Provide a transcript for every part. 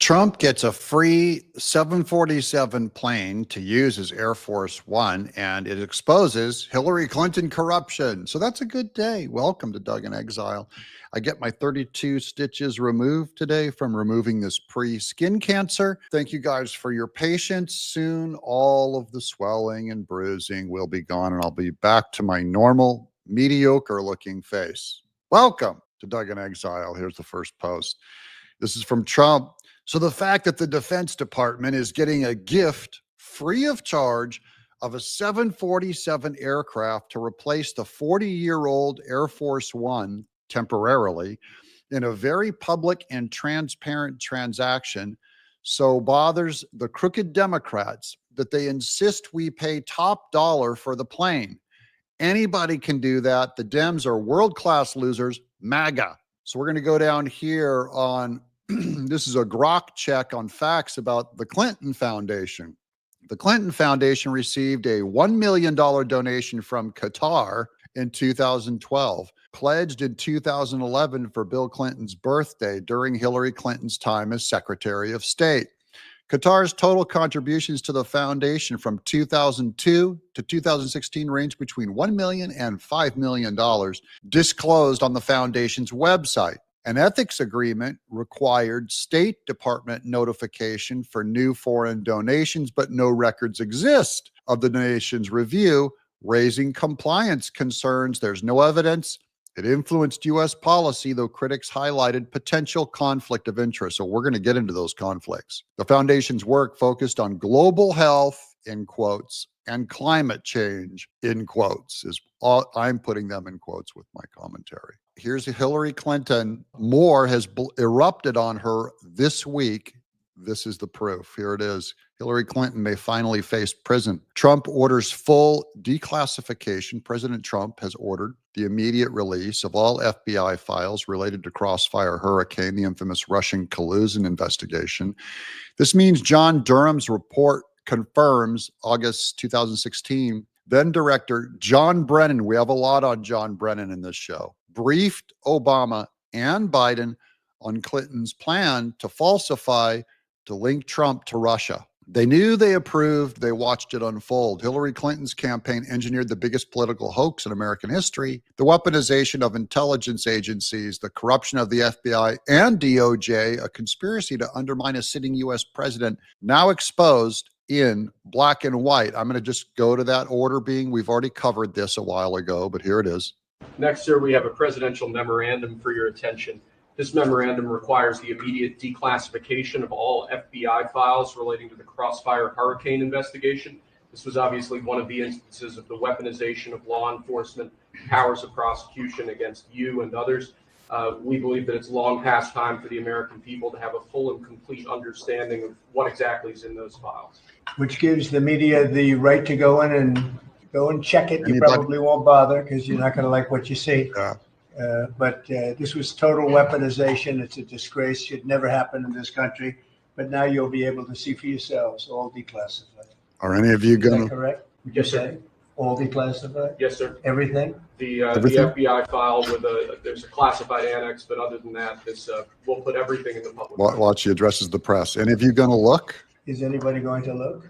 Trump gets a free 747 plane to use as Air Force One, and it exposes Hillary Clinton corruption. So that's a good day. Welcome to Doug in Exile. I get my 32 stitches removed today from removing this pre-skin cancer. Thank you guys for your patience. Soon all of the swelling and bruising will be gone, and I'll be back to my normal, mediocre-looking face. Welcome to Doug in Exile. Here's the first post. This is from Trump. So the fact that the Defense Department is getting a gift free of charge of a 747 aircraft to replace the 40-year-old Air Force One temporarily in a very public and transparent transaction so bothers the crooked Democrats that they insist we pay top dollar for the plane. Anybody can do that. The Dems are world-class losers, MAGA. So we're going to go down here on this is a Grok check on facts about the Clinton Foundation. The Clinton Foundation received a $1 million donation from Qatar in 2012, pledged in 2011 for Bill Clinton's birthday during Hillary Clinton's time as Secretary of State. Qatar's total contributions to the foundation from 2002 to 2016 ranged between $1 million and $5 million, disclosed on the foundation's website. An ethics agreement required State Department notification for new foreign donations, but no records exist of the donations review, raising compliance concerns. There's no evidence. It influenced U.S. policy, though critics highlighted potential conflict of interest. So we're going to get into those conflicts. The foundation's work focused on global health, in quotes, and climate change, in quotes, is all I'm putting them in quotes with my commentary. Here's Hillary Clinton. More has erupted on her this week. This is the proof. Here it is. Hillary Clinton may finally face prison. Trump orders full declassification. President Trump has ordered the immediate release of all FBI files related to Crossfire Hurricane, the infamous Russian collusion investigation. This means John Durham's report confirms August 2016. Then Director John Brennan, we have a lot on John Brennan in this show, briefed Obama and Biden on Clinton's plan to falsify to link Trump to Russia. They knew, they approved, they watched it unfold. Hillary Clinton's campaign engineered the biggest political hoax in American history, the weaponization of intelligence agencies, the corruption of the FBI and DOJ, a conspiracy to undermine a sitting U.S. president, now exposed in black and white. I'm going to just go to that order being, we've already covered this a while ago, but here it is. Next, sir, we have a presidential memorandum for your attention. This memorandum requires the immediate declassification of all FBI files relating to the Crossfire Hurricane investigation. This was obviously one of the instances of the weaponization of law enforcement powers of prosecution against you and others. We believe that it's long past time for the American people to have a full and complete understanding of what exactly is in those files. Which gives the media the right to go in and check it. You probably won't bother because you're not going to like what you see. Yeah. But this was total weaponization. It's a disgrace. Should never happen in this country. But now you'll be able to see for yourselves, all declassified. Are any of you going to? Correct? Yes, sir. All declassified? Yes, sir. Everything? The FBI file with there's a classified annex, but other than that, we'll put everything in the public. Watch, he addresses the press. Any of you going to look? Is anybody going to look?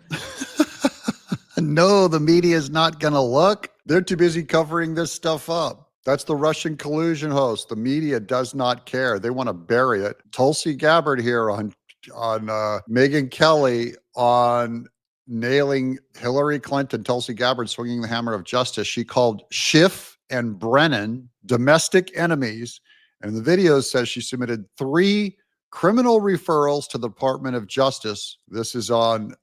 No, the media is not going to look. They're too busy covering this stuff up. That's the Russian collusion host. The media does not care. They want to bury it. Tulsi Gabbard here on Megyn Kelly on nailing Hillary Clinton. Tulsi Gabbard swinging the hammer of justice. She called Schiff and Brennan domestic enemies. And the video says she submitted 3 criminal referrals to the Department of Justice. This is on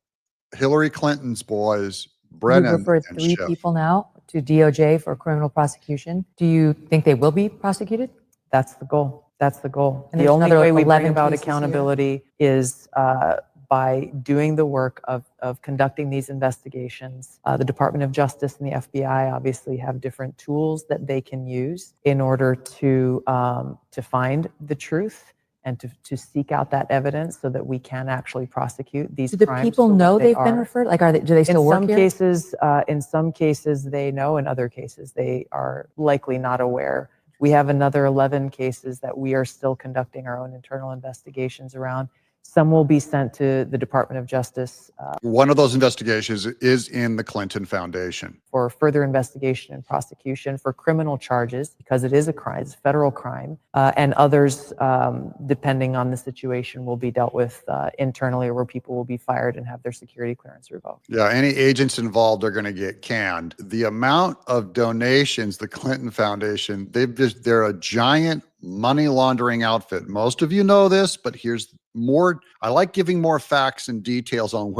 Hillary Clinton's boys, Brennan. You've referred 3 people now to DOJ for criminal prosecution. Do you think they will be prosecuted? That's the goal. That's the goal. And the only way we bring about accountability is by doing the work of conducting these investigations. The Department of Justice and the FBI obviously have different tools that they can use in order to find the truth and to seek out that evidence so that we can actually prosecute these crimes. Do the people know they've been referred? Like, do they still work here? In some cases they know, in other cases they are likely not aware. We have another 11 cases that we are still conducting our own internal investigations around. Some will be sent to the Department of Justice One of those investigations is in the Clinton Foundation. for further investigation and prosecution for criminal charges, because it is a crime, it's a federal crime, and others, depending on the situation, will be dealt with internally, or where people will be fired and have their security clearance revoked. Yeah, any agents involved are going to get canned. The amount of donations, the Clinton Foundation, they're a giant money laundering outfit. Most of you know this, but here's more. I like giving more facts and details on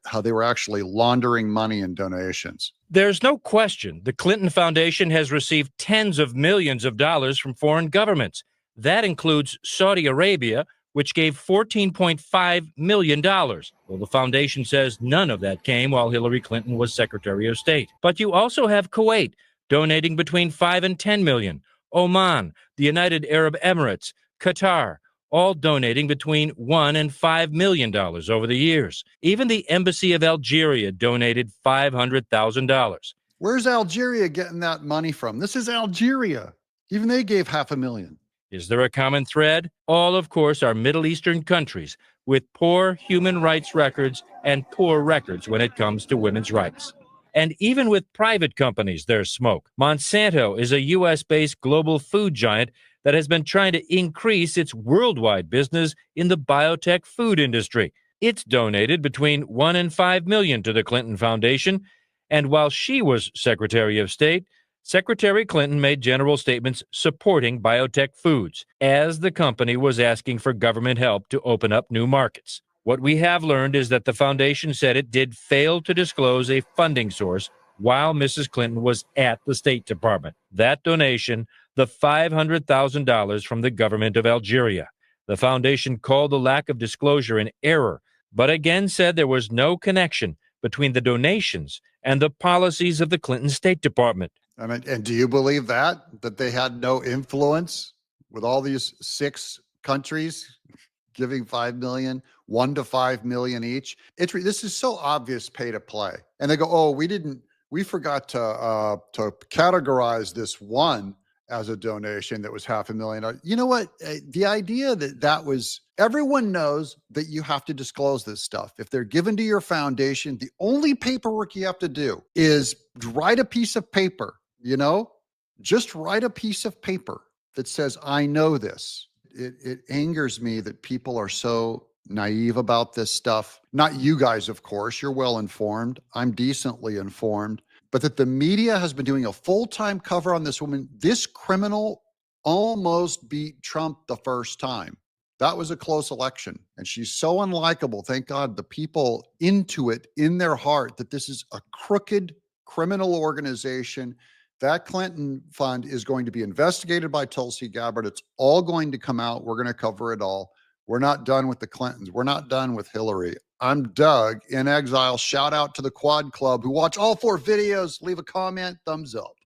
how they were actually laundering money and donations. There's no question the Clinton Foundation has received tens of millions of dollars from foreign governments. That includes Saudi Arabia, which gave $14.5 million. Well, the foundation says none of that came while Hillary Clinton was Secretary of State. But you also have Kuwait donating between 5 and 10 million, Oman, the United Arab Emirates, Qatar, all donating between $1 and $5 million over the years. Even the Embassy of Algeria donated $500,000. Where's Algeria getting that money from? This is Algeria. Even they gave $500,000. Is there a common thread? All, of course, are Middle Eastern countries with poor human rights records and poor records when it comes to women's rights. And even with private companies, there's smoke. Monsanto is a U.S.-based global food giant that has been trying to increase its worldwide business in the biotech food industry. It's donated between $1 and $5 million to the Clinton Foundation. And while she was Secretary of State, Secretary Clinton made general statements supporting biotech foods as the company was asking for government help to open up new markets. What we have learned is that the foundation said it did fail to disclose a funding source while Mrs. Clinton was at the State Department. That donation, the $500,000 from the government of Algeria. The foundation called the lack of disclosure an error, but again said there was no connection between the donations and the policies of the Clinton State Department. And do you believe that they had no influence with all these 6 countries giving 5 million, 1 to 5 million each? This is so obvious pay to play. And they go, oh, we forgot to categorize this one as a donation that was $500,000. You know what? The idea that was, everyone knows that you have to disclose this stuff. If they're given to your foundation, the only paperwork you have to do is write a piece of paper, just write a piece of paper that says, I know this. It angers me that people are so naive about this stuff. Not you guys, of course, you're well informed. I'm decently informed. But that the media has been doing a full-time cover on this woman. This criminal almost beat Trump the first time. That was a close election. And she's so unlikable. Thank God the people into it in their heart that this is a crooked criminal organization. That Clinton fund is going to be investigated by Tulsi Gabbard. It's all going to come out. We're going to cover it all. We're not done with the Clintons. We're not done with Hillary. I'm Doug in Exile. Shout out to the Quad Club who watch all 4 videos. Leave a comment, thumbs up.